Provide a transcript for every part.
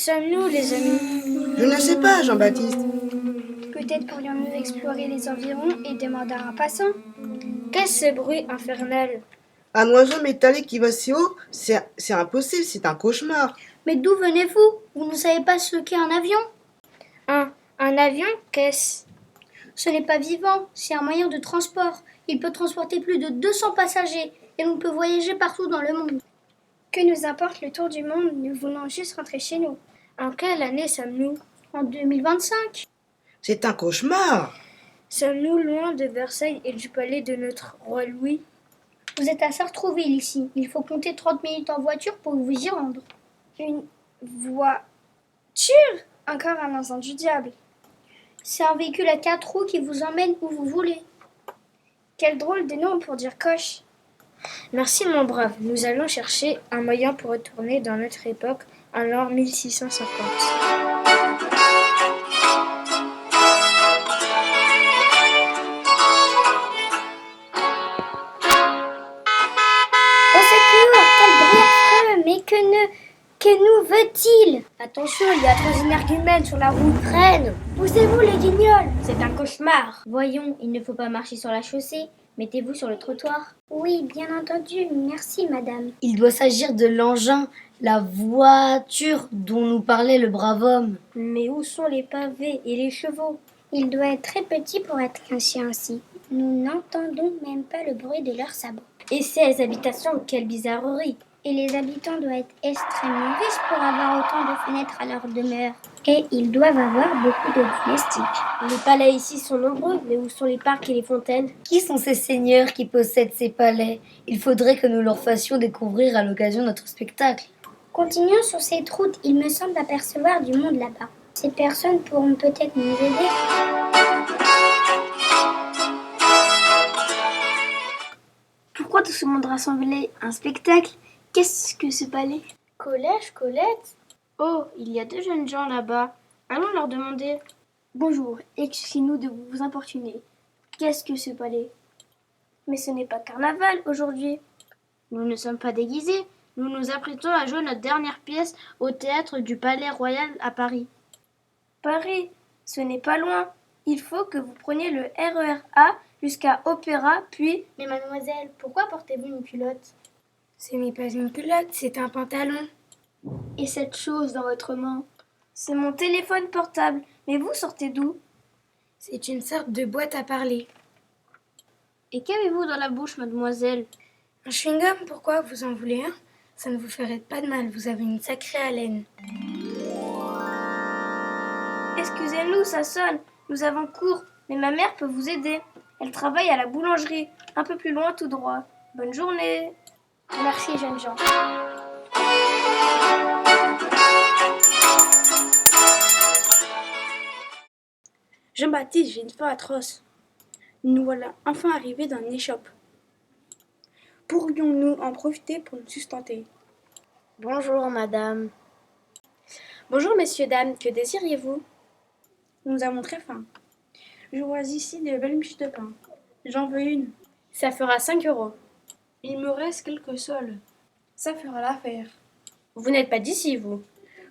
sommes-nous, les amis? Je ne sais pas, Jean-Baptiste. Peut-être pourrions-nous explorer les environs et demander à un passant. Qu'est-ce ce bruit infernal? Un oiseau métallique qui va si haut, c'est impossible, c'est un cauchemar. Mais d'où venez-vous? Vous ne savez pas ce qu'est un avion? Un avion? Qu'est-ce? Ce n'est pas vivant, c'est un moyen de transport. Il peut transporter plus de 200 passagers et l'on peut voyager partout dans le monde. Que nous importe le tour du monde, nous voulons juste rentrer chez nous. En quelle année sommes-nous? En 2025. C'est un cauchemar. Sommes-nous loin de Versailles et du palais de notre roi Louis? Vous êtes à Sartrouville ici. Il faut compter 30 minutes en voiture pour vous y rendre. Une voiture? Encore un enfant du diable. C'est un véhicule à 4 roues qui vous emmène où vous voulez. Quel drôle de nom pour dire coche. Merci mon brave, nous allons chercher un moyen pour retourner dans notre époque en l'an 1650. Au secours, quel bruit affreux, mais que nous veut-il? Attention, il y a 3 énergumènes sur la route. Freine! Poussez-vous les guignols! C'est un cauchemar. Voyons, il ne faut pas marcher sur la chaussée. Mettez-vous sur le trottoir. Oui, bien entendu, merci madame. Il doit s'agir de l'engin, la voiture dont nous parlait le brave homme. Mais où sont les pavés et les chevaux? Il doit être très petit pour être un chien ainsi. Nous n'entendons même pas le bruit de leurs sabots. Et ces habitations, quelle bizarrerie! Et les habitants doivent être extrêmement riches pour avoir autant de fenêtres à leur demeure. Et ils doivent avoir beaucoup de domestiques. Les palais ici sont nombreux, mais où sont les parcs et les fontaines? Qui sont ces seigneurs qui possèdent ces palais? Il faudrait que nous leur fassions découvrir à l'occasion de notre spectacle. Continuons sur cette route, il me semble apercevoir du monde là-bas. Ces personnes pourront peut-être nous aider. Pourquoi tout ce monde rassemblé? Un spectacle? Qu'est-ce que ce palais? Collège, Colette? Oh, il y a 2 jeunes gens là-bas. Allons leur demander. Bonjour, excusez-nous de vous importuner. Qu'est-ce que ce palais? Mais ce n'est pas carnaval aujourd'hui. Nous ne sommes pas déguisés. Nous nous apprêtons à jouer notre dernière pièce au théâtre du Palais Royal à Paris. Paris, ce n'est pas loin. Il faut que vous preniez le RER A jusqu'à Opéra, puis... Mais mademoiselle, pourquoi portez-vous une culotte? Ce n'est pas une culotte, c'est un pantalon. Et cette chose dans votre main? C'est mon téléphone portable. Mais vous sortez d'où? C'est une sorte de boîte à parler. Et qu'avez-vous dans la bouche, mademoiselle? Un chewing-gum, pourquoi vous en voulez un? Ça ne vous ferait pas de mal, vous avez une sacrée haleine. Excusez-nous, ça sonne. Nous avons cours, mais ma mère peut vous aider. Elle travaille à la boulangerie, un peu plus loin tout droit. Bonne journée. Merci, jeunes gens. Jean-Baptiste, j'ai une faim atroce. Nous voilà enfin arrivés dans une échoppe. Pourrions-nous en profiter pour nous sustenter? Bonjour, madame. Bonjour, messieurs, dames, que désiriez-vous? Nous avons très faim. Je vois ici de belles miches de pain. J'en veux une. Ça fera 5 €. Il me reste quelques sols. Ça fera l'affaire. Vous n'êtes pas d'ici, vous?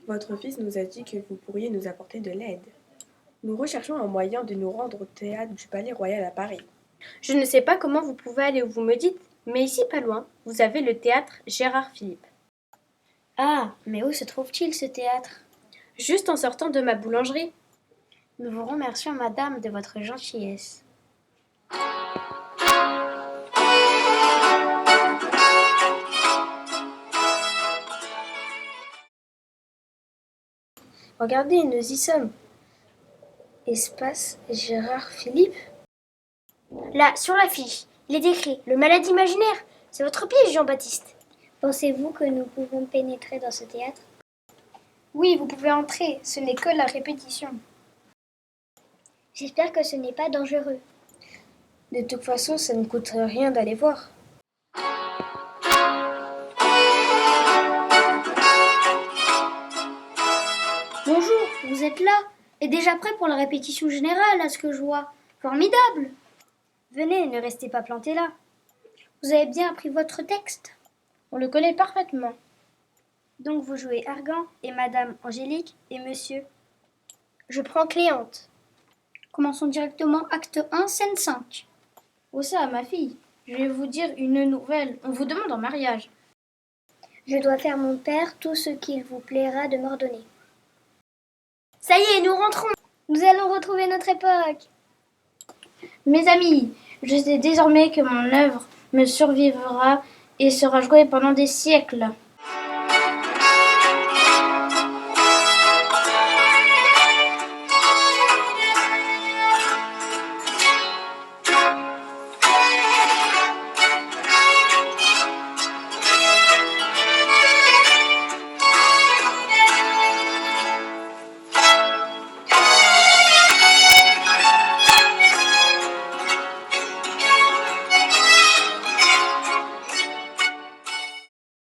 Votre fils nous a dit que vous pourriez nous apporter de l'aide. Nous recherchons un moyen de nous rendre au théâtre du Palais Royal à Paris. Je ne sais pas comment vous pouvez aller où vous me dites, mais ici, pas loin, vous avez le théâtre Gérard Philipe. Ah, mais où se trouve-t-il ce théâtre? Juste en sortant de ma boulangerie. Nous vous remercions, madame, de votre gentillesse. Regardez, nous y sommes. Espace Gérard Philipe. Là, sur l'affiche, il est écrit « Le malade imaginaire ». C'est votre piège, Jean-Baptiste. Pensez-vous que nous pouvons pénétrer dans ce théâtre? Oui, vous pouvez entrer. Ce n'est que la répétition. J'espère que ce n'est pas dangereux. De toute façon, ça ne coûte rien d'aller voir. Bonjour, vous êtes là? Et déjà prêt pour la répétition générale, à ce que je vois. Formidable! Venez, ne restez pas plantés là. Vous avez bien appris votre texte? On le connaît parfaitement. Donc vous jouez Argan et Madame Angélique et Monsieur. Je prends Cléante. Commençons directement acte 1, scène 5. Oh ça, ma fille, je vais vous dire une nouvelle. On vous demande en mariage. Je dois faire mon père tout ce qu'il vous plaira de m'ordonner. Ça y est, nous rentrons. Nous allons retrouver notre époque. Mes amis, je sais désormais que mon œuvre me survivra et sera jouée pendant des siècles.